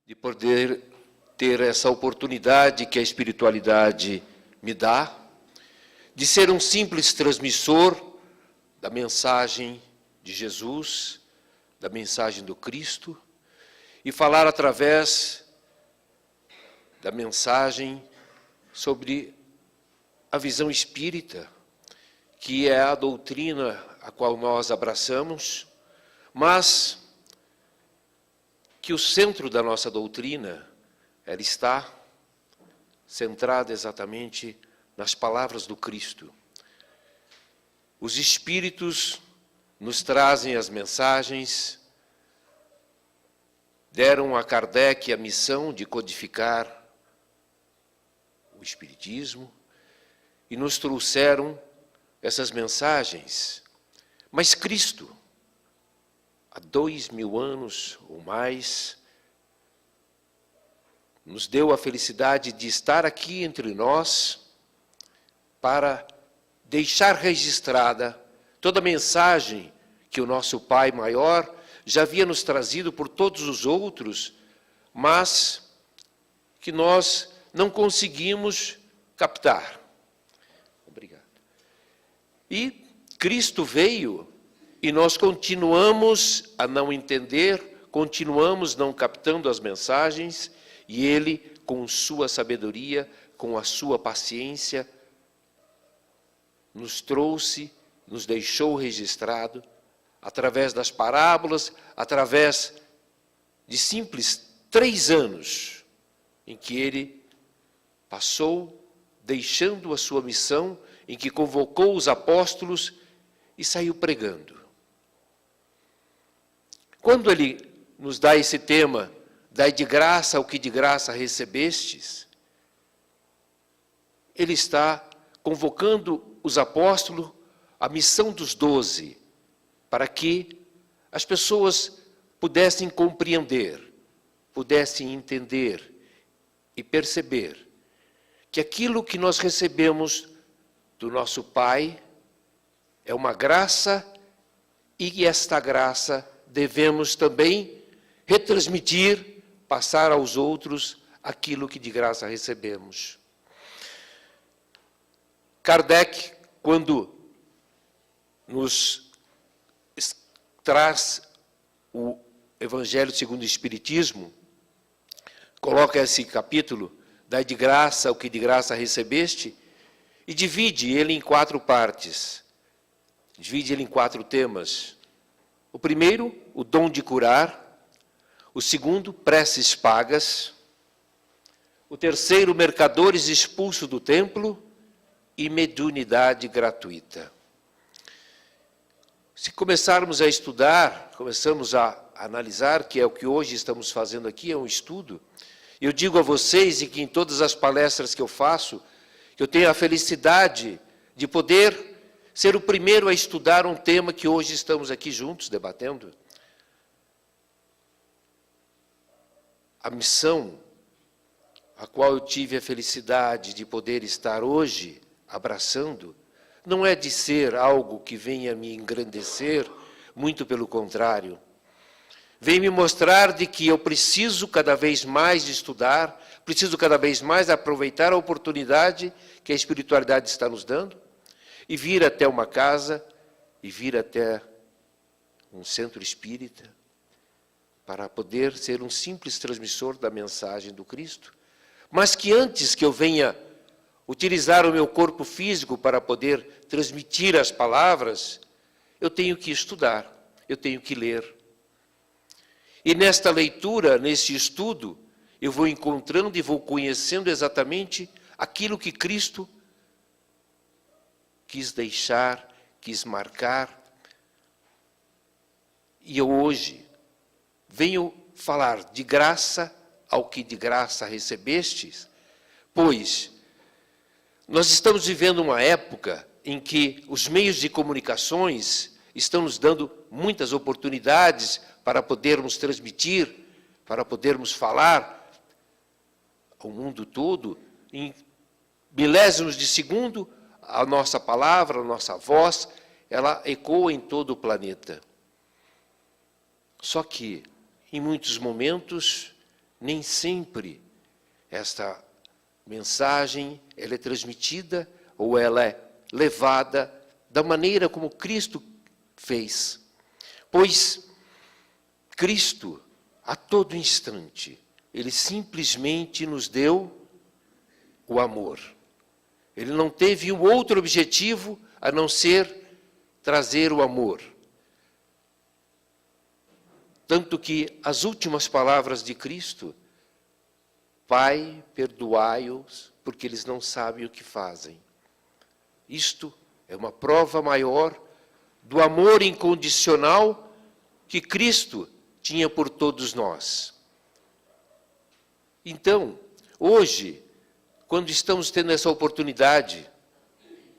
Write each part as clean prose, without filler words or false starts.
de poder ter essa oportunidade que a espiritualidade me dá, de ser um simples transmissor da mensagem de Jesus, da mensagem do Cristo, e falar através da mensagem sobre a visão espírita, que é a doutrina a qual nós abraçamos, mas que o centro da nossa doutrina, ela está centrada exatamente nas palavras do Cristo. Os Espíritos nos trazem as mensagens, deram a Kardec a missão de codificar o Espiritismo e nos trouxeram essas mensagens. Mas Cristo, há 2000 anos ou mais, nos deu a felicidade de estar aqui entre nós para deixar registrada toda a mensagem que o nosso Pai Maior já havia nos trazido por todos os outros, mas que nós não conseguimos captar. Obrigado. E Cristo veio e nós continuamos a não entender, continuamos não captando as mensagens, e Ele, com sua sabedoria, com a sua paciência, nos trouxe, nos deixou registrado, através das parábolas, através de simples 3 anos, em que Ele passou, deixando a sua missão, em que convocou os apóstolos e saiu pregando. Quando Ele nos dá esse tema, dai de graça o que de graça recebestes, Ele está convocando os apóstolos à missão dos 12, para que as pessoas pudessem compreender, pudessem entender e perceber que aquilo que nós recebemos do nosso Pai é uma graça, e esta graça devemos também retransmitir, passar aos outros aquilo que de graça recebemos. Kardec, quando nos traz o Evangelho segundo o Espiritismo, coloca esse capítulo, dai de graça o que de graça recebeste, e divide ele em 4 partes. Divide ele em 4 temas. O primeiro, o dom de curar. O segundo, preces pagas. O terceiro, mercadores expulsos do templo. E mediunidade gratuita. Se começarmos a estudar, começamos a analisar, que é o que hoje estamos fazendo aqui, é um estudo. Eu digo a vocês, e que em todas as palestras que eu faço, que eu tenho a felicidade de poder ser o primeiro a estudar um tema que hoje estamos aqui juntos debatendo. A missão a qual eu tive a felicidade de poder estar hoje abraçando, não é de ser algo que venha me engrandecer, muito pelo contrário. Vem me mostrar de que eu preciso cada vez mais de estudar, preciso cada vez mais aproveitar a oportunidade que a espiritualidade está nos dando, e vir até uma casa, e vir até um centro espírita, para poder ser um simples transmissor da mensagem do Cristo. Mas que antes que eu venha utilizar o meu corpo físico para poder transmitir as palavras, eu tenho que estudar, eu tenho que ler. E nesta leitura, nesse estudo, eu vou encontrando e vou conhecendo exatamente aquilo que Cristo quis deixar, quis marcar. E eu hoje venho falar de graça ao que de graça recebestes, pois nós estamos vivendo uma época em que os meios de comunicações estão nos dando muitas oportunidades para podermos transmitir, para podermos falar ao mundo todo, em milésimos de segundo, a nossa palavra, a nossa voz, ela ecoa em todo o planeta. Só que, em muitos momentos, nem sempre esta mensagem ela é transmitida ou ela é levada da maneira como Cristo fez. Pois Cristo, a todo instante, Ele simplesmente nos deu o amor. Ele não teve um outro objetivo a não ser trazer o amor. Tanto que as últimas palavras de Cristo, Pai, perdoai-os, porque eles não sabem o que fazem. Isto é uma prova maior do amor incondicional que Cristo tinha por todos nós. Então, hoje, quando estamos tendo essa oportunidade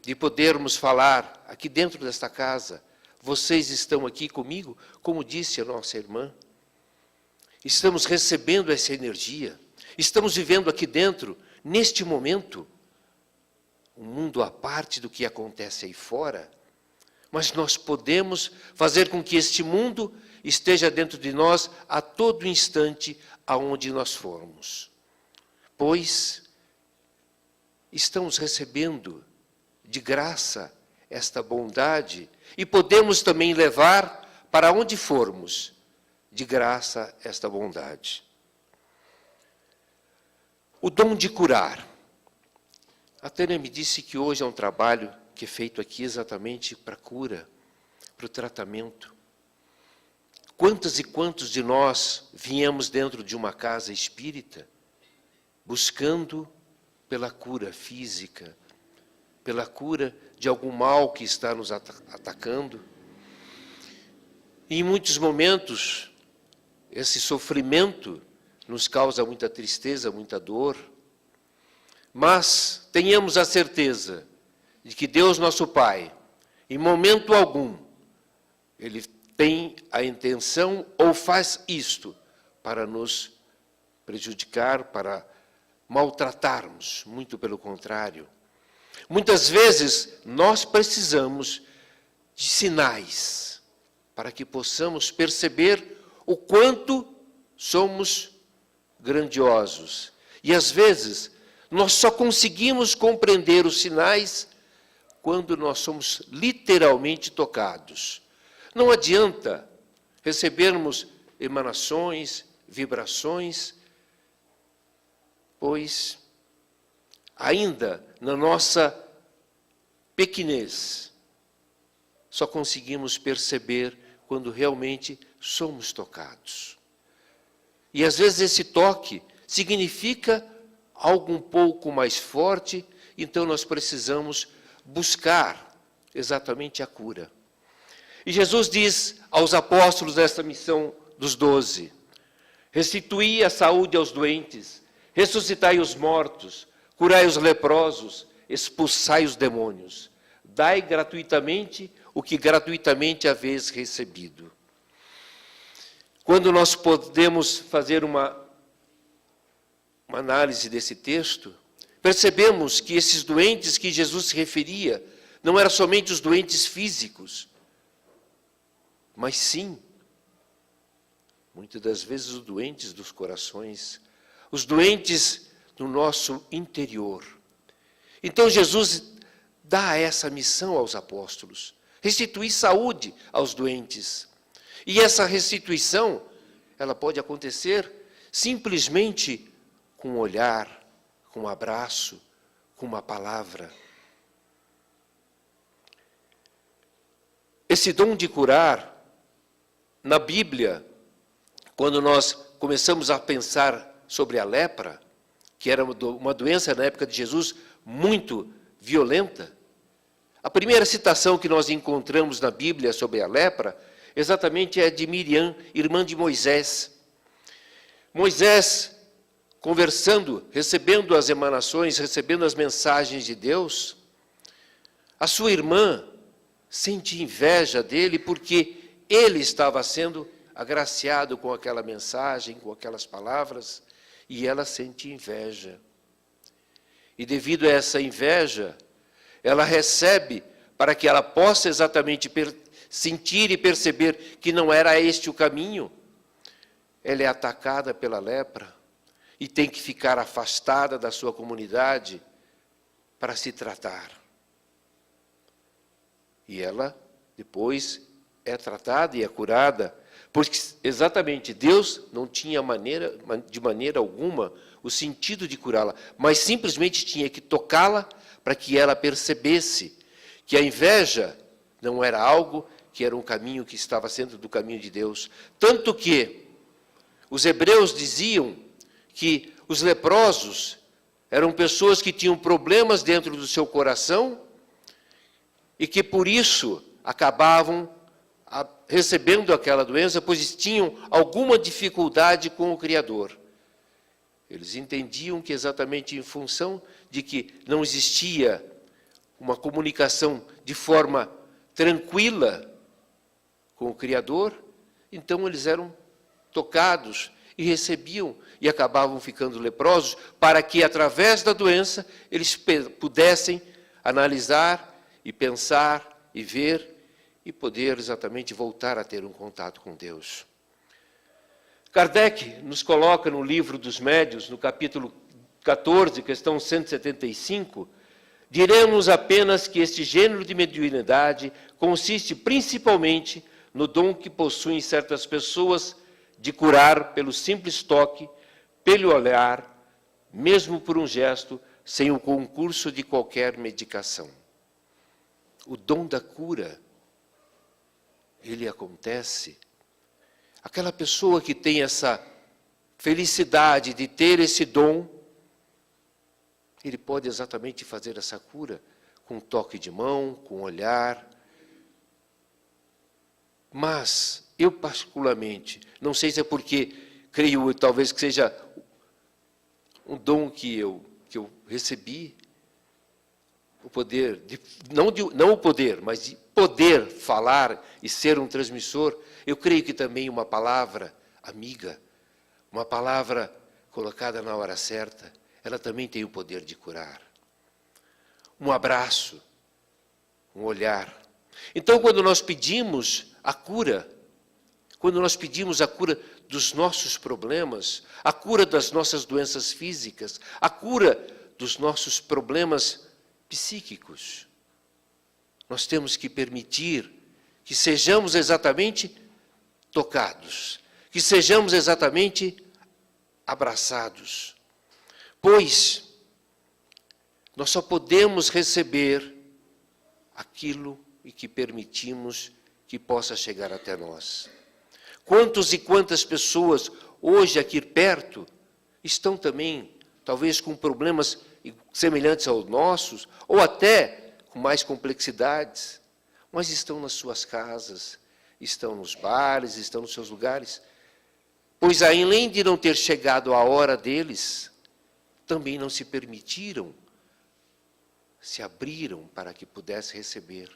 de podermos falar aqui dentro desta casa, vocês estão aqui comigo, como disse a nossa irmã, estamos recebendo essa energia, estamos vivendo aqui dentro, neste momento, um mundo à parte do que acontece aí fora, mas nós podemos fazer com que este mundo esteja dentro de nós a todo instante aonde nós formos. Pois estamos recebendo de graça esta bondade e podemos também levar para onde formos de graça esta bondade. O dom de curar. A Tânia me disse que hoje é um trabalho que é feito aqui exatamente para a cura, para o tratamento. Quantas e quantos de nós viemos dentro de uma casa espírita buscando pela cura física, pela cura de algum mal que está nos atacando. E em muitos momentos, esse sofrimento nos causa muita tristeza, muita dor. Mas tenhamos a certeza de que Deus, nosso Pai, em momento algum, Ele tem a intenção ou faz isto para nos prejudicar, para maltratarmos, muito pelo contrário. Muitas vezes nós precisamos de sinais para que possamos perceber o quanto somos grandiosos. E às vezes nós só conseguimos compreender os sinais quando nós somos literalmente tocados. Não adianta recebermos emanações, vibrações, pois ainda na nossa pequenez só conseguimos perceber quando realmente somos tocados. E às vezes esse toque significa algo um pouco mais forte, então nós precisamos buscar exatamente a cura. E Jesus diz aos apóstolos desta missão dos 12, restituí a saúde aos doentes, ressuscitai os mortos, curai os leprosos, expulsai os demônios, dai gratuitamente o que gratuitamente haveis recebido. Quando nós podemos fazer uma análise desse texto, percebemos que esses doentes que Jesus se referia não eram somente os doentes físicos, mas sim, muitas das vezes, os doentes dos corações, os doentes do nosso interior. Então Jesus dá essa missão aos apóstolos, restituir saúde aos doentes. E essa restituição, ela pode acontecer simplesmente com um olhar, com um abraço, com uma palavra. Esse dom de curar, na Bíblia, quando nós começamos a pensar sobre a lepra, que era uma doença na época de Jesus muito violenta, a primeira citação que nós encontramos na Bíblia sobre a lepra, exatamente é de Miriam, irmã de Moisés. Moisés, conversando, recebendo as emanações, recebendo as mensagens de Deus, a sua irmã sente inveja dele porque ele estava sendo agraciado com aquela mensagem, com aquelas palavras, e ela sente inveja. E devido a essa inveja, ela recebe para que ela possa exatamente sentir e perceber que não era este o caminho. Ela é atacada pela lepra, e tem que ficar afastada da sua comunidade para se tratar. E ela depois é tratada e é curada, porque exatamente Deus não tinha de maneira alguma o sentido de curá-la, mas simplesmente tinha que tocá-la para que ela percebesse que a inveja não era algo que era um caminho que estava dentro do caminho de Deus. Tanto que os hebreus diziam que os leprosos eram pessoas que tinham problemas dentro do seu coração e que por isso acabavam recebendo aquela doença, pois tinham alguma dificuldade com o Criador. Eles entendiam que exatamente em função de que não existia uma comunicação de forma tranquila com o Criador, então eles eram tocados e recebiam e acabavam ficando leprosos, para que através da doença eles pudessem analisar e pensar e ver e poder exatamente voltar a ter um contato com Deus. Kardec nos coloca no livro dos Médiuns, no capítulo 14, questão 175, diremos apenas que este gênero de mediunidade consiste principalmente no dom que possuem certas pessoas de curar pelo simples toque, pelo olhar, mesmo por um gesto, sem o concurso de qualquer medicação. O dom da cura, ele acontece. Aquela pessoa que tem essa felicidade de ter esse dom, ele pode exatamente fazer essa cura com um toque de mão, com um olhar. Mas, eu particularmente, não sei se é porque, creio talvez que seja um dom que eu recebi, o poder, não o poder, mas de poder falar e ser um transmissor, eu creio que também uma palavra amiga, uma palavra colocada na hora certa, ela também tem o poder de curar. Um abraço, um olhar. Então, quando nós pedimos a cura, quando nós pedimos a cura dos nossos problemas, a cura das nossas doenças físicas, a cura dos nossos problemas psíquicos, nós temos que permitir que sejamos exatamente tocados, que sejamos exatamente abraçados, pois nós só podemos receber aquilo e que permitimos que possa chegar até nós. Quantos e quantas pessoas hoje aqui perto estão também, talvez com problemas semelhantes aos nossos, ou até com mais complexidades, mas estão nas suas casas, estão nos bares, estão nos seus lugares, pois além de não ter chegado a hora deles, também não se permitiram, se abriram para que pudesse receber.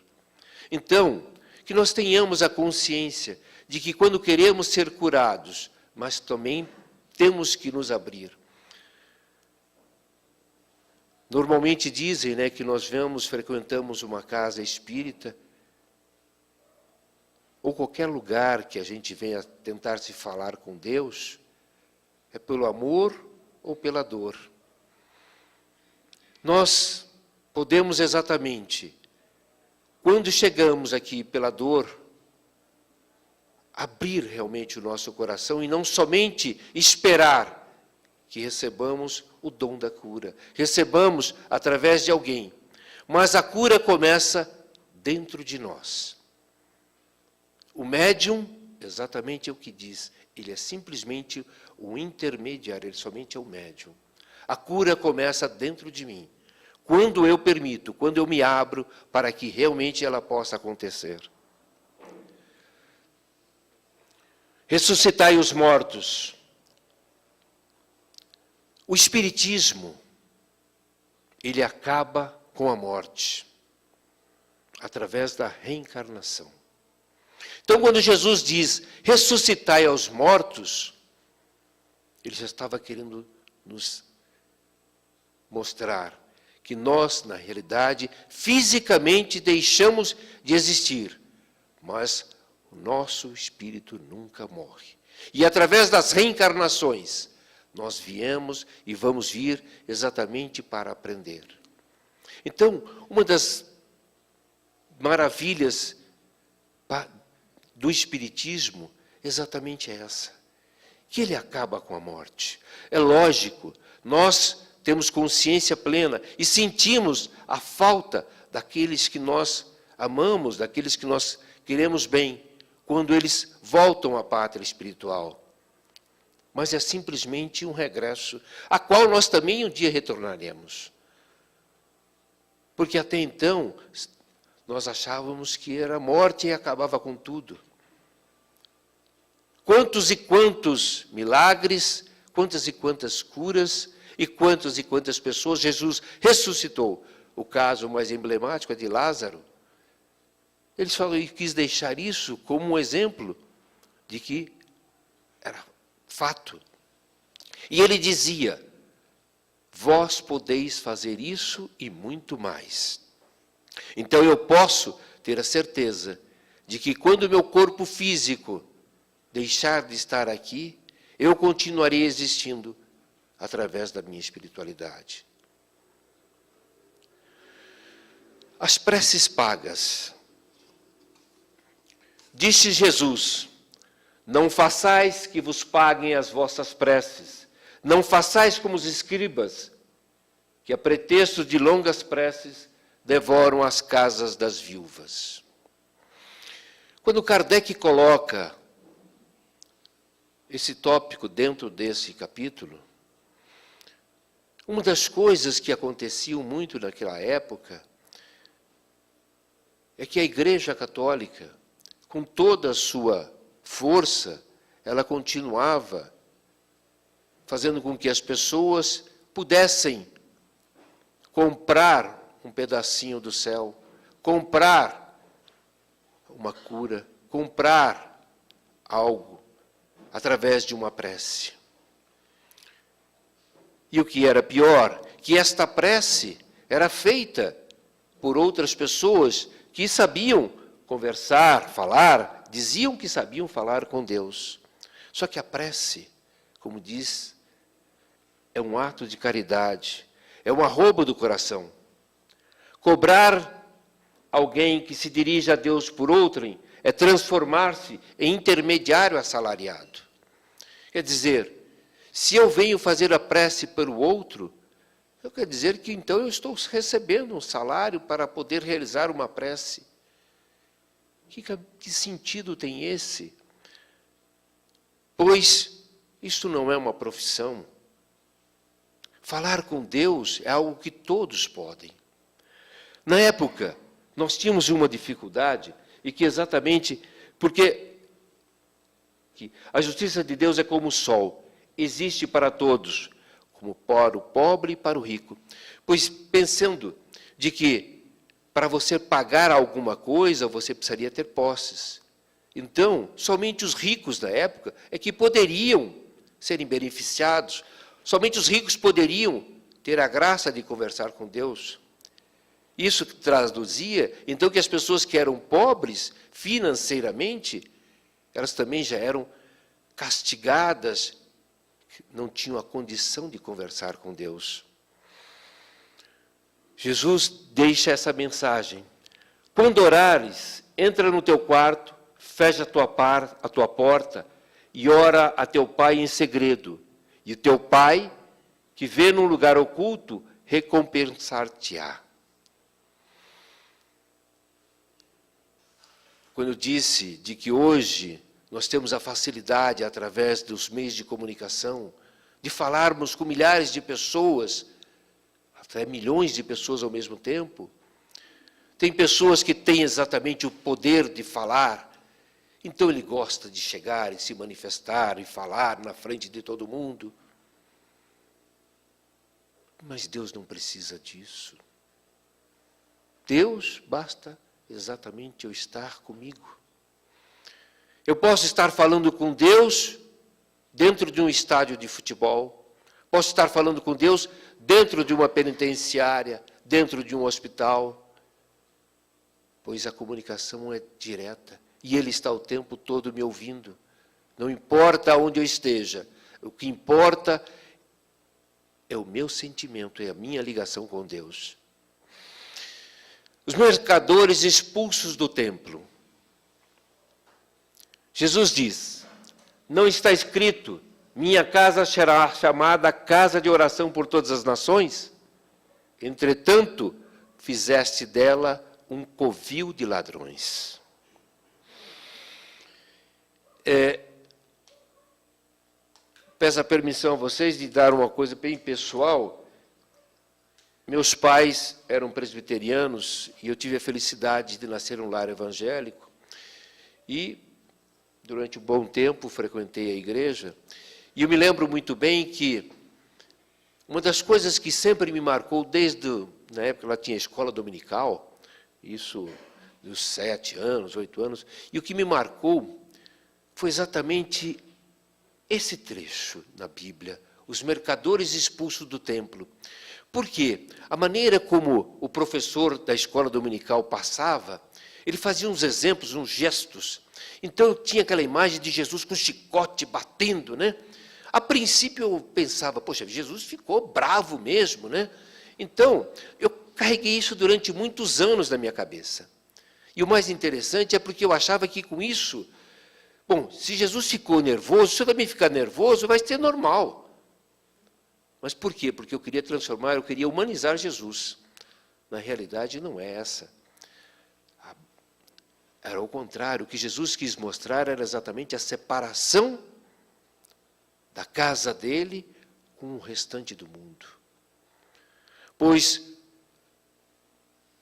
Então, que nós tenhamos a consciência de que quando queremos ser curados, mas também temos que nos abrir. Normalmente dizem, né, que nós frequentamos uma casa espírita, ou qualquer lugar que a gente venha tentar se falar com Deus, é pelo amor ou pela dor. Nós podemos exatamente, quando chegamos aqui pela dor, abrir realmente o nosso coração e não somente esperar que recebamos o dom da cura, recebamos através de alguém, mas a cura começa dentro de nós. O médium, exatamente é o que diz, ele é simplesmente o intermediário, ele somente é o médium. A cura começa dentro de mim, quando eu permito, quando eu me abro para que realmente ela possa acontecer. Ressuscitai os mortos. O Espiritismo, ele acaba com a morte, através da reencarnação. Então, quando Jesus diz, ressuscitai aos mortos, ele já estava querendo nos mostrar que nós, na realidade, fisicamente deixamos de existir, mas o nosso espírito nunca morre. E através das reencarnações, Nós viemos e vamos vir exatamente para aprender. Então, uma das maravilhas do Espiritismo é exatamente essa, que ele acaba com a morte. É lógico, nós temos consciência plena e sentimos a falta daqueles que nós amamos, daqueles que nós queremos bem, quando eles voltam à pátria espiritual. Mas é simplesmente um regresso, a qual nós também um dia retornaremos. Porque até então, nós achávamos que era morte e acabava com tudo. Quantos e quantos milagres, quantas e quantas curas, e quantas pessoas Jesus ressuscitou. O caso mais emblemático é de Lázaro. Ele só quis deixar isso como um exemplo de que era fato. E ele dizia, vós podeis fazer isso e muito mais. Então eu posso ter a certeza de que quando o meu corpo físico deixar de estar aqui, eu continuarei existindo através da minha espiritualidade. As preces pagas. Disse Jesus, não façais que vos paguem as vossas preces, não façais como os escribas, que a pretexto de longas preces devoram as casas das viúvas. Quando Kardec coloca esse tópico dentro desse capítulo, uma das coisas que aconteciam muito naquela época é que a Igreja Católica, com toda a sua força, ela continuava fazendo com que as pessoas pudessem comprar um pedacinho do céu, comprar uma cura, comprar algo através de uma prece. E o que era pior, que esta prece era feita por outras pessoas que sabiam conversar, falar, diziam que sabiam falar com Deus. Só que a prece, como diz, é um ato de caridade, é um arrobo do coração. Cobrar alguém que se dirige a Deus por outrem é transformar-se em intermediário assalariado. Quer dizer, se eu venho fazer a prece para o outro, eu quero dizer que então eu estou recebendo um salário para poder realizar uma prece. Que sentido tem esse? Pois isto não é uma profissão. Falar com Deus é algo que todos podem. Na época, nós tínhamos uma dificuldade, e que exatamente porque a justiça de Deus é como o sol, existe para todos, como para o pobre e para o rico. Pois pensando de que para você pagar alguma coisa, você precisaria ter posses. Então, somente os ricos da época é que poderiam serem beneficiados, somente os ricos poderiam ter a graça de conversar com Deus. Isso traduzia, então, que as pessoas que eram pobres financeiramente, elas também já eram castigadas, não tinham a condição de conversar com Deus. Jesus deixa essa mensagem. Quando orares, entra no teu quarto, fecha a tua porta e ora a teu Pai em segredo. E o teu Pai, que vê num lugar oculto, recompensar-te-á. Quando eu disse de que hoje nós temos a facilidade, através dos meios de comunicação, de falarmos com milhares de pessoas, até milhões de pessoas ao mesmo tempo. Tem pessoas que têm exatamente o poder de falar, então ele gosta de chegar e se manifestar e falar na frente de todo mundo. Mas Deus não precisa disso. Deus basta exatamente eu estar comigo. Eu posso estar falando com Deus dentro de um estádio de futebol, posso estar falando com Deus dentro de uma penitenciária, dentro de um hospital, pois a comunicação é direta e Ele está o tempo todo me ouvindo. Não importa onde eu esteja, O que importa é o meu sentimento, é a minha ligação com Deus. Os mercadores expulsos do templo. Jesus diz, não está escrito, minha casa será chamada casa de oração por todas as nações? Entretanto, fizeste dela um covil de ladrões. Peço a permissão a vocês de dar uma coisa bem pessoal. Meus pais eram presbiterianos e eu tive a felicidade de nascer em um lar evangélico. E, durante um bom tempo, frequentei a igreja. E eu me lembro muito bem que uma das coisas que sempre me marcou, na época ela tinha escola dominical, isso dos 7 anos, 8 anos, e o que me marcou foi exatamente esse trecho na Bíblia, os mercadores expulsos do templo. Por quê? A maneira como o professor da escola dominical passava, ele fazia uns exemplos, uns gestos. Então, eu tinha aquela imagem de Jesus com chicote batendo, né? A princípio, eu pensava, poxa, Jesus ficou bravo mesmo, né? Então, eu carreguei isso durante muitos anos na minha cabeça. E o mais interessante é porque eu achava que com isso, bom, se Jesus ficou nervoso, se eu também ficar nervoso, vai ser normal. Mas por quê? Porque eu queria humanizar Jesus. Na realidade, não é essa. Era o contrário. O que Jesus quis mostrar era exatamente a separação da casa dele com o restante do mundo. Pois,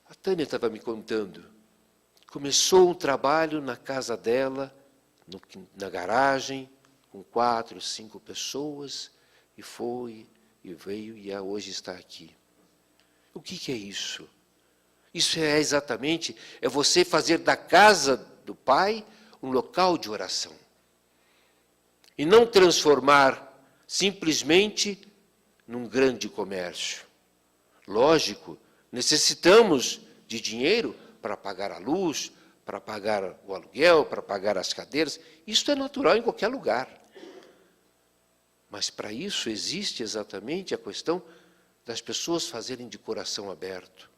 a Tânia estava me contando, começou um trabalho na casa dela, na garagem, com 4, 5 pessoas, e foi, e veio, e hoje está aqui. O que é isso? Isso é exatamente, é você fazer da casa do Pai um local de oração. E não transformar simplesmente num grande comércio. Lógico, necessitamos de dinheiro para pagar a luz, para pagar o aluguel, para pagar as cadeiras. Isso é natural em qualquer lugar. Mas para isso existe exatamente a questão das pessoas fazerem de coração aberto.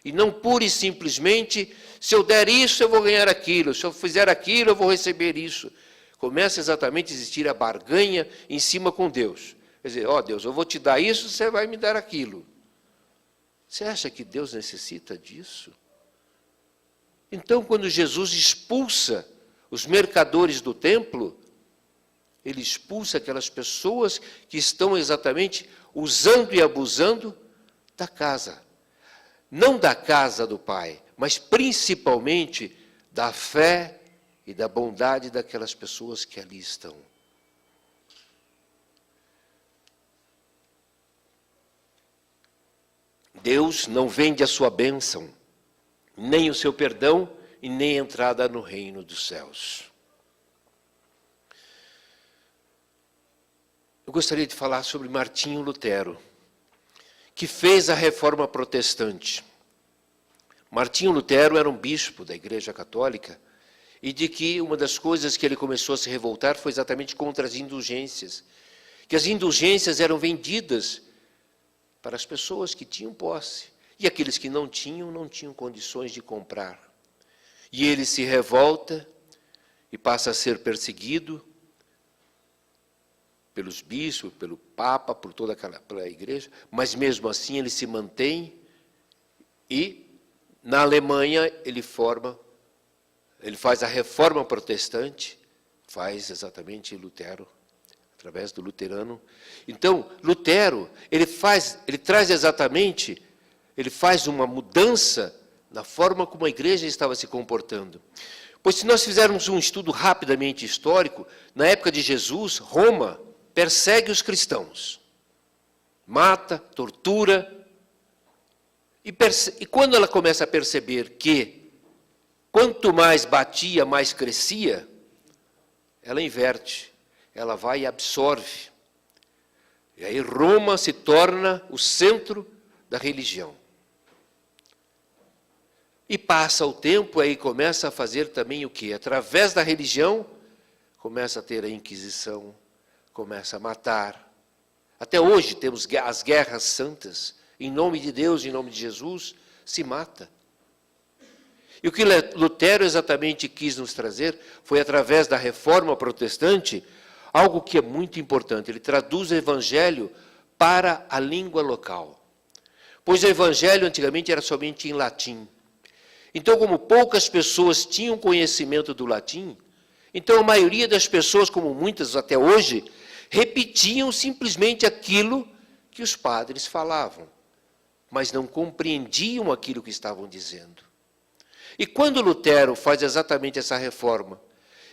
E não pura e simplesmente, se eu der isso, eu vou ganhar aquilo, se eu fizer aquilo, eu vou receber isso. Começa exatamente a existir a barganha em cima com Deus. Quer dizer, ó Deus, eu vou te dar isso, você vai me dar aquilo. Você acha que Deus necessita disso? Então, quando Jesus expulsa os mercadores do templo, ele expulsa aquelas pessoas que estão exatamente usando e abusando da casa. Não da casa do Pai, mas principalmente da fé e da bondade daquelas pessoas que ali estão. Deus não vende a sua bênção, nem o seu perdão e nem a entrada no reino dos céus. Eu gostaria de falar sobre Martinho Lutero, que fez a reforma protestante. Martinho Lutero era um bispo da Igreja Católica, e de que uma das coisas que ele começou a se revoltar foi exatamente contra as indulgências. Que as indulgências eram vendidas para as pessoas que tinham posse. E aqueles que não tinham condições de comprar. E ele se revolta e passa a ser perseguido pelos bispos, pelo Papa, por toda pela igreja, mas mesmo assim ele se mantém e na Alemanha ele faz a reforma protestante, faz exatamente Lutero, através do luterano. Então, Lutero, ele faz uma mudança na forma como a igreja estava se comportando. Pois se nós fizermos um estudo rapidamente histórico, na época de Jesus, Roma persegue os cristãos, mata, tortura, e quando ela começa a perceber que quanto mais batia, mais crescia, ela inverte, ela vai e absorve. E aí Roma se torna o centro da religião. E passa o tempo, aí começa a fazer também o quê? Através da religião, começa a ter a Inquisição, começa a matar. Até hoje temos as guerras santas, em nome de Deus, em nome de Jesus, se mata. E o que Lutero exatamente quis nos trazer foi, através da reforma protestante, algo que é muito importante. Ele traduz o Evangelho para a língua local. Pois o Evangelho antigamente era somente em latim. Então, como poucas pessoas tinham conhecimento do latim, então a maioria das pessoas, como muitas até hoje, repetiam simplesmente aquilo que os padres falavam, mas não compreendiam aquilo que estavam dizendo. E quando Lutero faz exatamente essa reforma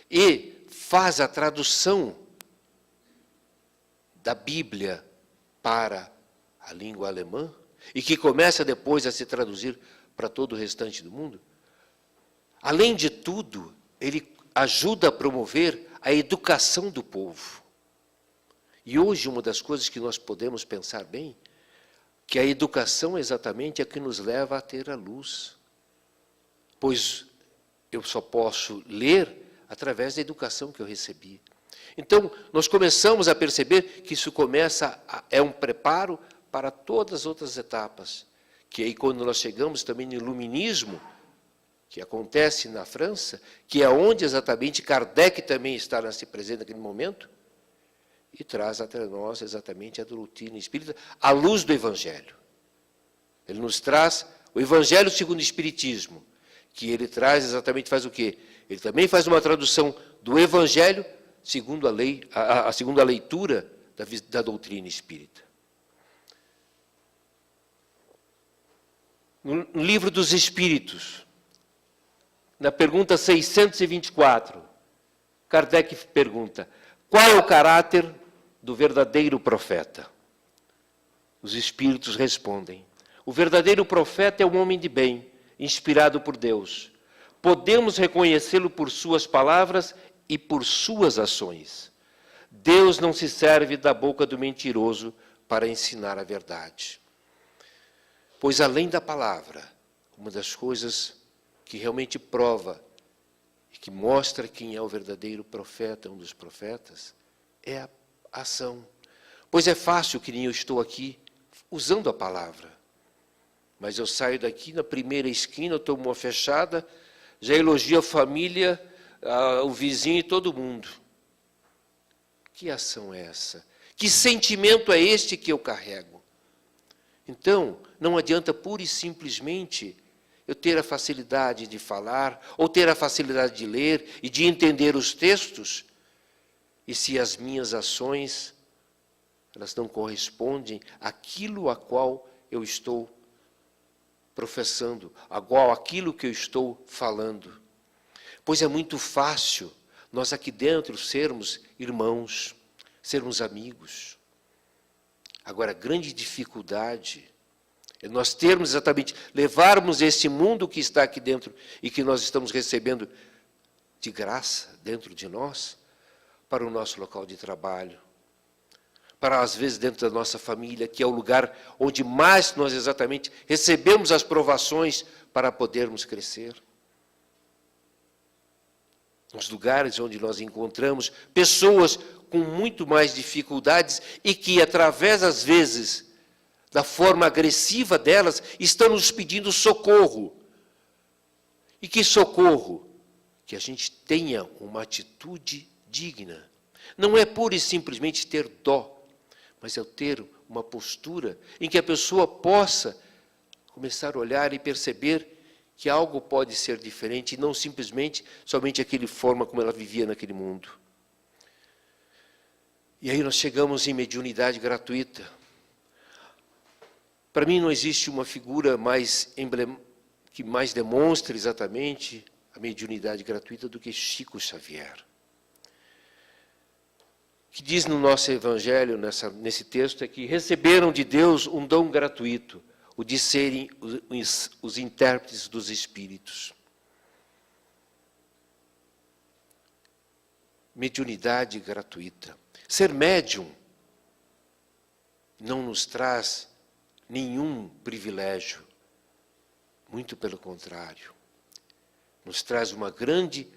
e faz a tradução da Bíblia para a língua alemã, e que começa depois a se traduzir para todo o restante do mundo, além de tudo, ele ajuda a promover a educação do povo. E hoje uma das coisas que nós podemos pensar bem, que a educação exatamente é que nos leva a ter a luz. Pois eu só posso ler através da educação que eu recebi. Então, nós começamos a perceber que isso é um preparo para todas as outras etapas. Que aí, quando nós chegamos também no iluminismo, que acontece na França, que é onde exatamente Kardec também está presente naquele momento, e traz até nós exatamente a doutrina espírita, à luz do Evangelho. Ele nos traz o Evangelho segundo o Espiritismo, que ele traz exatamente, faz o quê? Ele também faz uma tradução do Evangelho segundo a segunda leitura da doutrina espírita. No Livro dos Espíritos, na pergunta 624, Kardec pergunta: qual é o caráter do verdadeiro profeta? Os Espíritos respondem: o verdadeiro profeta é um homem de bem, inspirado por Deus. Podemos reconhecê-lo por suas palavras e por suas ações. Deus não se serve da boca do mentiroso para ensinar a verdade. Pois além da palavra, uma das coisas que realmente prova e que mostra quem é o verdadeiro profeta, um dos profetas, é a ação. Pois é fácil, que nem eu estou aqui, usando a palavra. Mas eu saio daqui, na primeira esquina, eu tomo uma fechada, já elogio a família, o vizinho e todo mundo. Que ação é essa? Que sentimento é este que eu carrego? Então, não adianta pura e simplesmente eu ter a facilidade de falar, ou ter a facilidade de ler e de entender os textos, e se as minhas ações, elas não correspondem àquilo a qual eu estou professando, aquilo que eu estou falando. Pois é muito fácil nós aqui dentro sermos irmãos, sermos amigos. Agora, a grande dificuldade é nós termos exatamente, levarmos esse mundo que está aqui dentro e que nós estamos recebendo de graça dentro de nós, para o nosso local de trabalho, para, às vezes, dentro da nossa família, que é o lugar onde mais nós exatamente recebemos as provações para podermos crescer. Nos lugares onde nós encontramos pessoas com muito mais dificuldades e que, através, às vezes, da forma agressiva delas, estão nos pedindo socorro. E que socorro? Que a gente tenha uma atitude digna. Não é pura e simplesmente ter dó, mas é ter uma postura em que a pessoa possa começar a olhar e perceber que algo pode ser diferente e não simplesmente somente aquela forma como ela vivia naquele mundo. E aí nós chegamos em mediunidade gratuita. Para mim não existe uma figura que mais demonstre exatamente a mediunidade gratuita do que Chico Xavier. O que diz no nosso Evangelho, nesse texto, é que receberam de Deus um dom gratuito, o de serem os intérpretes dos Espíritos. Mediunidade gratuita. Ser médium não nos traz nenhum privilégio, muito pelo contrário. Nos traz uma grande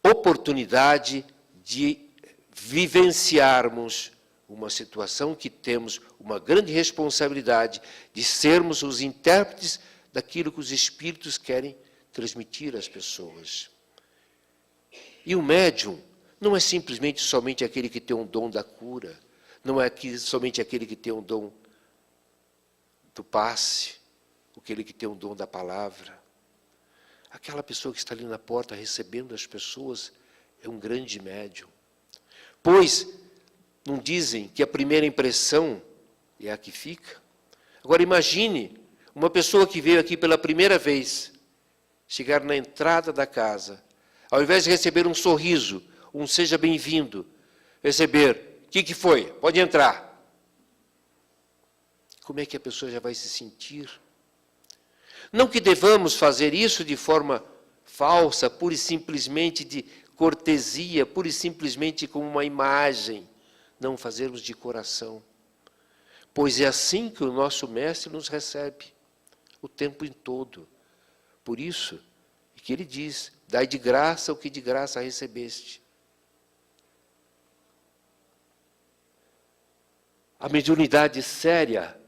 oportunidade de vivenciarmos uma situação que temos uma grande responsabilidade de sermos os intérpretes daquilo que os espíritos querem transmitir às pessoas. E o médium não é simplesmente somente aquele que tem um dom da cura, não é somente aquele que tem um dom do passe, aquele que tem um dom da palavra. Aquela pessoa que está ali na porta recebendo as pessoas é um grande médium. Pois não dizem que a primeira impressão é a que fica? Agora imagine uma pessoa que veio aqui pela primeira vez, chegar na entrada da casa, ao invés de receber um sorriso, um seja bem-vindo, receber, o que foi? Pode entrar. Como é que a pessoa já vai se sentir? Não que devamos fazer isso de forma falsa, pura e simplesmente de cortesia, pura e simplesmente como uma imagem, não fazermos de coração. Pois é assim que o nosso Mestre nos recebe, o tempo em todo. Por isso, que ele diz, dai de graça o que de graça recebeste. A mediunidade séria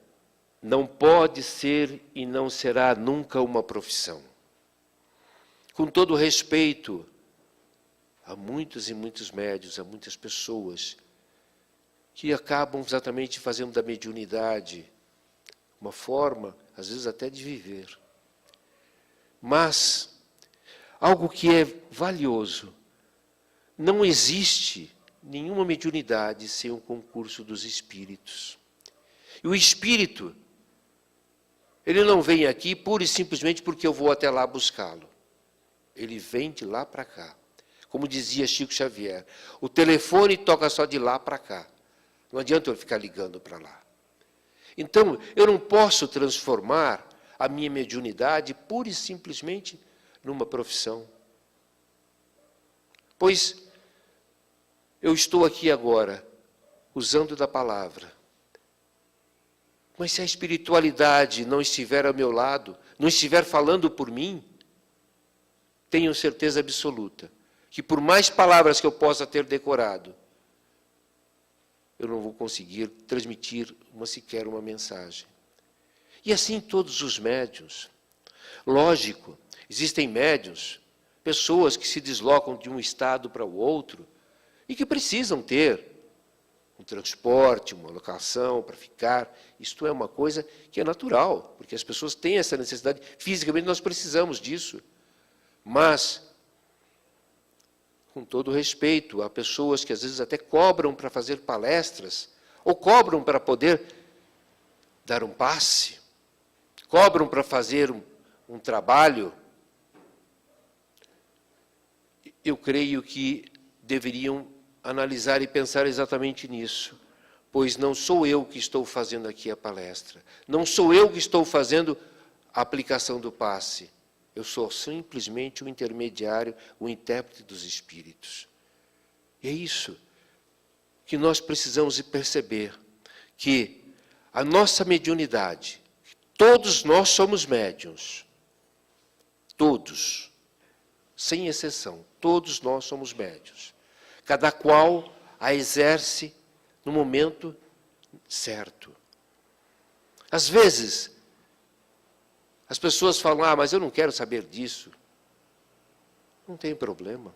não pode ser e não será nunca uma profissão. Com todo respeito a muitos e muitos médiuns, a muitas pessoas que acabam exatamente fazendo da mediunidade uma forma, às vezes até de viver. Mas algo que é valioso, não existe nenhuma mediunidade sem o concurso dos espíritos. E o espírito, ele não vem aqui pura e simplesmente porque eu vou até lá buscá-lo. Ele vem de lá para cá. Como dizia Chico Xavier, o telefone toca só de lá para cá. Não adianta eu ficar ligando para lá. Então, eu não posso transformar a minha mediunidade pura e simplesmente numa profissão. Pois eu estou aqui agora, usando da palavra. Mas se a espiritualidade não estiver ao meu lado, não estiver falando por mim, tenho certeza absoluta que por mais palavras que eu possa ter decorado, eu não vou conseguir transmitir sequer uma mensagem. E assim todos os médiuns. Lógico, existem médiuns, pessoas que se deslocam de um estado para o outro e que precisam ter um transporte, uma locação para ficar. Isto é uma coisa que é natural, porque as pessoas têm essa necessidade. Fisicamente nós precisamos disso. Mas, com todo respeito, há pessoas que às vezes até cobram para fazer palestras, ou cobram para poder dar um passe, cobram para fazer um trabalho. Eu creio que deveriam analisar e pensar exatamente nisso, pois não sou eu que estou fazendo aqui a palestra, não sou eu que estou fazendo a aplicação do passe, eu sou simplesmente o intermediário, o intérprete dos espíritos. E é isso que nós precisamos perceber, que a nossa mediunidade, todos nós somos médiuns, todos, sem exceção, todos nós somos médiuns. Cada qual a exerce no momento certo. Às vezes, as pessoas falam, mas eu não quero saber disso. Não tem problema.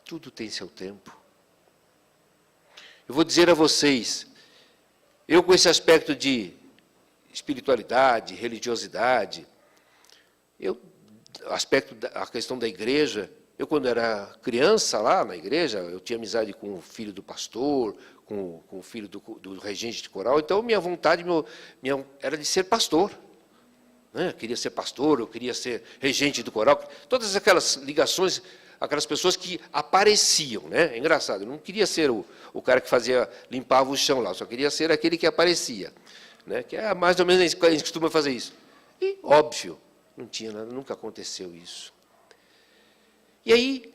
Tudo tem seu tempo. Eu vou dizer a vocês, eu com esse aspecto de espiritualidade, religiosidade, a questão da igreja, eu quando era criança lá na igreja, eu tinha amizade com o filho do pastor, com o filho do regente de coral, então minha vontade era de ser pastor. Eu queria ser pastor, eu queria ser regente do coral, todas aquelas ligações, aquelas pessoas que apareciam, né? É engraçado, eu não queria ser o cara que limpava o chão lá, eu só queria ser aquele que aparecia, né? Que é mais ou menos a gente costuma fazer isso. E, óbvio, não tinha nada, nunca aconteceu isso. E aí,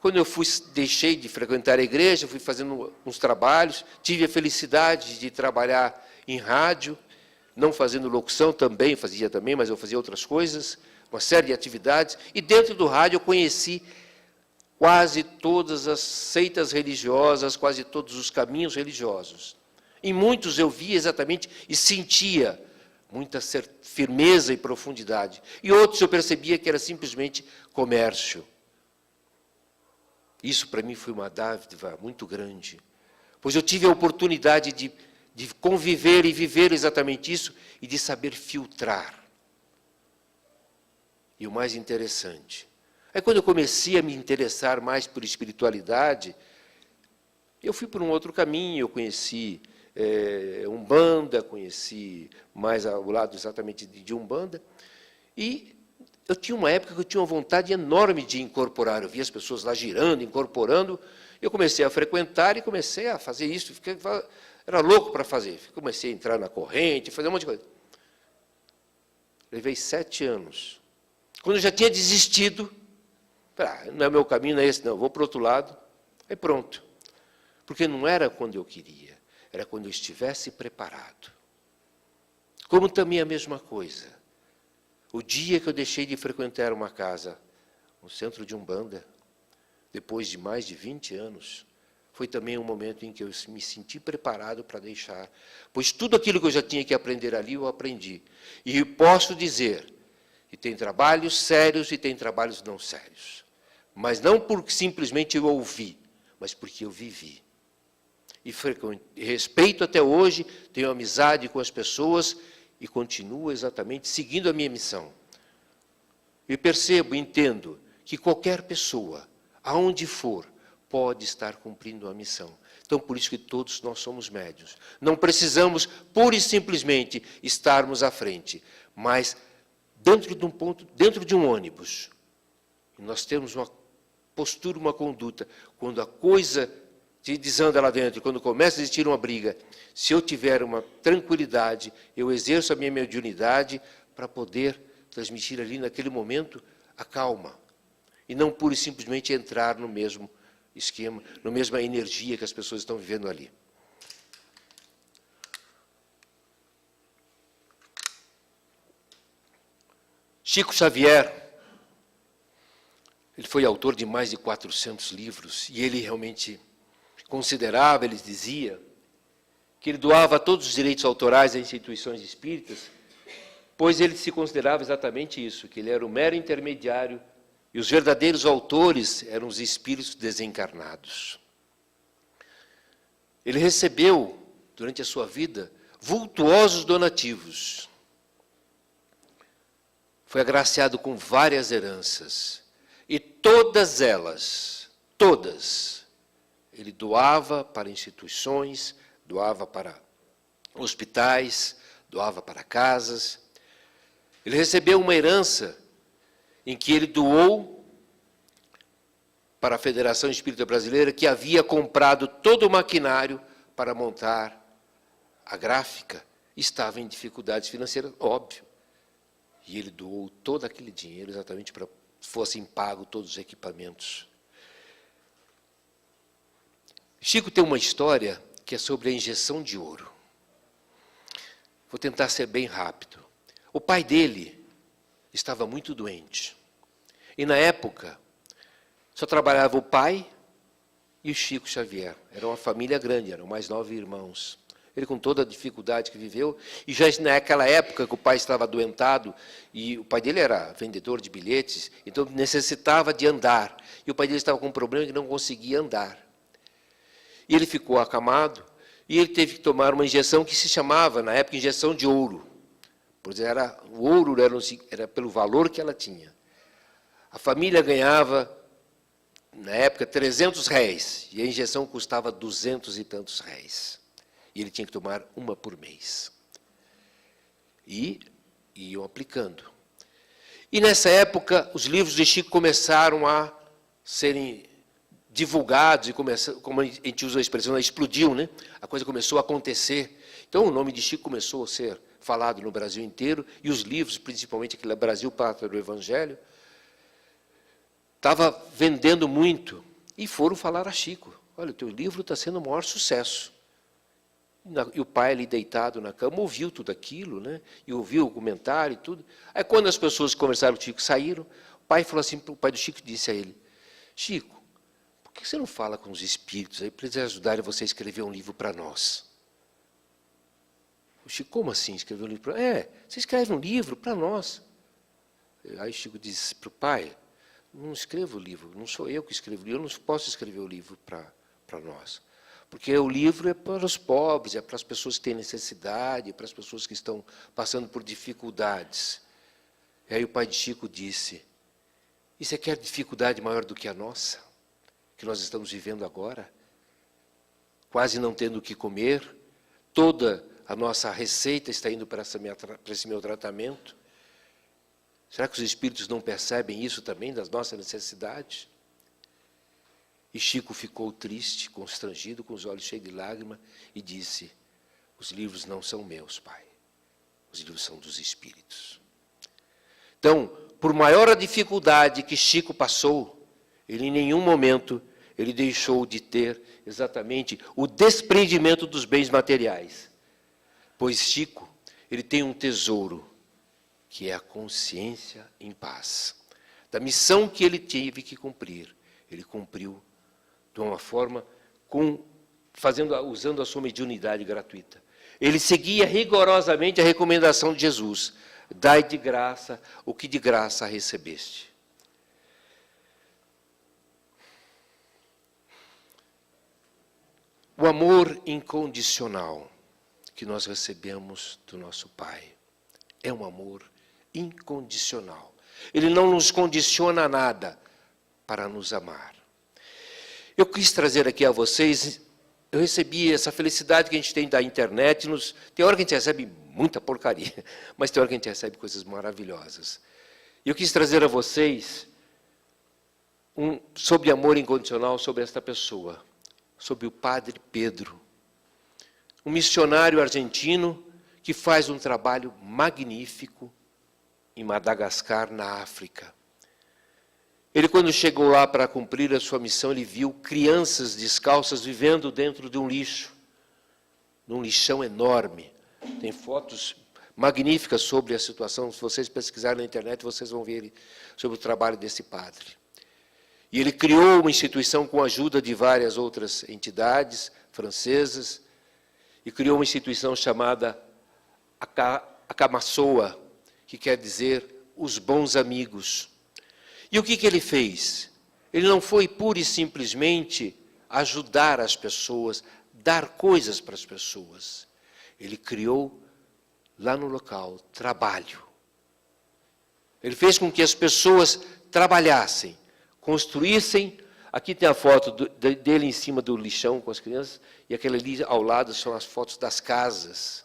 quando eu deixei de frequentar a igreja, fui fazendo uns trabalhos, tive a felicidade de trabalhar em rádio, não fazendo locução também, mas eu fazia outras coisas, uma série de atividades, e dentro do rádio eu conheci quase todas as seitas religiosas, quase todos os caminhos religiosos. Em muitos eu via exatamente e sentia muita firmeza e profundidade. E outros eu percebia que era simplesmente comércio. Isso para mim foi uma dádiva muito grande, pois eu tive a oportunidade de conviver e viver exatamente isso e de saber filtrar. E o mais interessante, aí quando eu comecei a me interessar mais por espiritualidade, eu fui por um outro caminho, eu conheci Umbanda, conheci mais ao lado exatamente de Umbanda, e eu tinha uma época que eu tinha uma vontade enorme de incorporar, eu via as pessoas lá girando, incorporando, eu comecei a frequentar e comecei a fazer isso, era louco para fazer, comecei a entrar na corrente, fazer um monte de coisa. Levei 7 anos. Quando eu já tinha desistido, não é meu caminho, não é esse, não, vou para o outro lado, aí pronto. Porque não era quando eu queria, era quando eu estivesse preparado. Como também a mesma coisa. O dia que eu deixei de frequentar uma casa, um centro de Umbanda, depois de mais de 20 anos, foi também um momento em que eu me senti preparado para deixar. Pois tudo aquilo que eu já tinha que aprender ali, eu aprendi. E posso dizer que tem trabalhos sérios e tem trabalhos não sérios. Mas não porque simplesmente eu ouvi, mas porque eu vivi. E respeito até hoje, tenho amizade com as pessoas e continuo exatamente seguindo a minha missão. E percebo, entendo, que qualquer pessoa, aonde for, pode estar cumprindo a missão. Então, por isso que todos nós somos médiuns. Não precisamos, pura e simplesmente, estarmos à frente, mas dentro de um ônibus, nós temos uma postura, uma conduta. Quando a coisa se desanda lá dentro, quando começa a existir uma briga, se eu tiver uma tranquilidade, eu exerço a minha mediunidade para poder transmitir ali naquele momento a calma. E não pura e simplesmente entrar no mesmo esquema, na mesma energia que as pessoas estão vivendo ali. Chico Xavier, ele foi autor de mais de 400 livros, e ele realmente considerava, ele dizia, que ele doava todos os direitos autorais a instituições espíritas, pois ele se considerava exatamente isso, que ele era o mero intermediário e os verdadeiros autores eram os espíritos desencarnados. Ele recebeu, durante a sua vida, vultuosos donativos. Foi agraciado com várias heranças. E todas elas, ele doava para instituições, doava para hospitais, doava para casas. Ele recebeu uma herança em que ele doou para a Federação Espírita Brasileira, que havia comprado todo o maquinário para montar a gráfica. Estava em dificuldades financeiras, óbvio. E ele doou todo aquele dinheiro exatamente para que fossem pagos todos os equipamentos. Chico tem uma história que é sobre a injeção de ouro. Vou tentar ser bem rápido. O pai dele estava muito doente. E na época, só trabalhava o pai e o Chico Xavier. Era uma família grande, eram mais 9 irmãos. Ele com toda a dificuldade que viveu, e já naquela época que o pai estava adoentado, e o pai dele era vendedor de bilhetes, então necessitava de andar. E o pai dele estava com um problema que não conseguia andar. E ele ficou acamado, e ele teve que tomar uma injeção que se chamava, na época, injeção de ouro. Pois o ouro era pelo valor que ela tinha. A família ganhava, na época, 300 réis, e a injeção custava 200 e tantos réis. E ele tinha que tomar uma por mês. E iam aplicando. E nessa época, os livros de Chico começaram a serem divulgados, e como a gente usa a expressão, explodiu, né? A coisa começou a acontecer. Então, o nome de Chico começou a ser falado no Brasil inteiro, e os livros, principalmente aquele Brasil, Pátria do Evangelho, estava vendendo muito. E foram falar a Chico: olha, o teu livro está sendo o maior sucesso. E o pai ali deitado na cama ouviu tudo aquilo, né? E ouviu o comentário e tudo. Aí quando as pessoas que conversaram com o Chico saíram, o pai falou assim, o pai do Chico disse a ele: Chico, por que você não fala com os espíritos aí para eles ajudarem você a escrever um livro para nós? O Chico, como assim escrever um livro para nós? Você escreve um livro para nós. Aí o Chico disse para o pai, não escrevo o livro, não sou eu que escrevo o livro, eu não posso escrever o livro para nós. Porque o livro é para os pobres, é para as pessoas que têm necessidade, é para as pessoas que estão passando por dificuldades. E aí o pai de Chico disse, e você quer dificuldade maior do que a nossa, que nós estamos vivendo agora? Quase não tendo o que comer, toda a nossa receita está indo para esse meu tratamento. Será que os espíritos não percebem isso também, das nossas necessidades? E Chico ficou triste, constrangido, com os olhos cheios de lágrimas, e disse, os livros não são meus, pai, os livros são dos espíritos. Então, por maior a dificuldade que Chico passou, ele em nenhum momento ele deixou de ter exatamente o desprendimento dos bens materiais. Pois Chico, ele tem um tesouro, que é a consciência em paz. Da missão que ele teve que cumprir, ele cumpriu de uma forma usando a sua mediunidade gratuita. Ele seguia rigorosamente a recomendação de Jesus, dai de graça o que de graça recebeste. O amor incondicional que nós recebemos do nosso Pai é um amor incondicional. Ele não nos condiciona a nada para nos amar. Eu quis trazer aqui a vocês, eu recebi essa felicidade que a gente tem da internet, tem hora que a gente recebe muita porcaria, mas tem hora que a gente recebe coisas maravilhosas. E eu quis trazer a vocês sobre amor incondicional, sobre esta pessoa, sobre o Padre Pedro, um missionário argentino que faz um trabalho magnífico em Madagascar, na África. Ele, quando chegou lá para cumprir a sua missão, ele viu crianças descalças vivendo dentro de um lixo, num lixão enorme. Tem fotos magníficas sobre a situação. Se vocês pesquisarem na internet, vocês vão ver sobre o trabalho desse padre. E ele criou uma instituição com a ajuda de várias outras entidades francesas, e criou uma instituição chamada Akamassoa, que quer dizer os bons amigos. E o que ele fez? Ele não foi pura e simplesmente ajudar as pessoas, dar coisas para as pessoas. Ele criou, lá no local, trabalho. Ele fez com que as pessoas trabalhassem, construíssem. Aqui tem a foto dele em cima do lixão com as crianças, e aquela ali ao lado são as fotos das casas.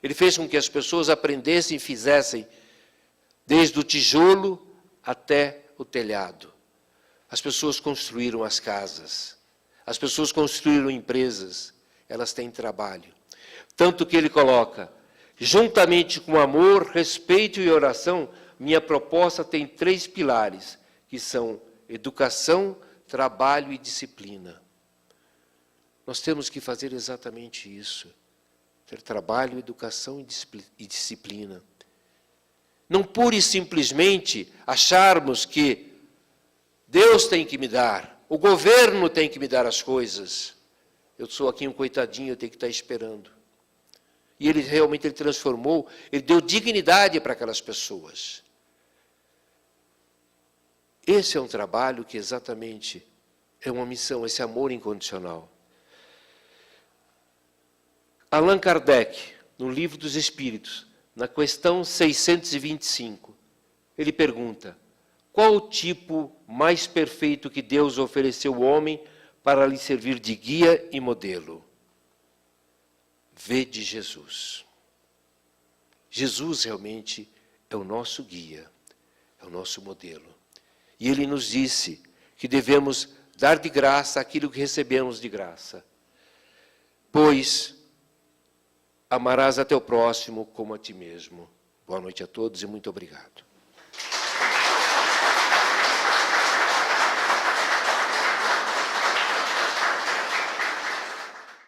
Ele fez com que as pessoas aprendessem e fizessem, desde o tijolo até o telhado. As pessoas construíram as casas, as pessoas construíram empresas, elas têm trabalho. Tanto que ele coloca, juntamente com amor, respeito e oração, minha proposta tem 3 pilares, que são educação, trabalho e disciplina. Nós temos que fazer exatamente isso, ter trabalho, educação e disciplina. Não pura e simplesmente acharmos que Deus tem que me dar, o governo tem que me dar as coisas. Eu sou aqui um coitadinho, eu tenho que estar esperando. E ele realmente transformou, ele deu dignidade para aquelas pessoas. Esse é um trabalho que exatamente é uma missão, esse amor incondicional. Allan Kardec, no Livro dos Espíritos, na questão 625, ele pergunta, qual o tipo mais perfeito que Deus ofereceu ao homem para lhe servir de guia e modelo? Vede Jesus. Jesus realmente é o nosso guia, é o nosso modelo. E ele nos disse que devemos dar de graça aquilo que recebemos de graça. Pois amarás a teu próximo como a ti mesmo. Boa noite a todos e muito obrigado.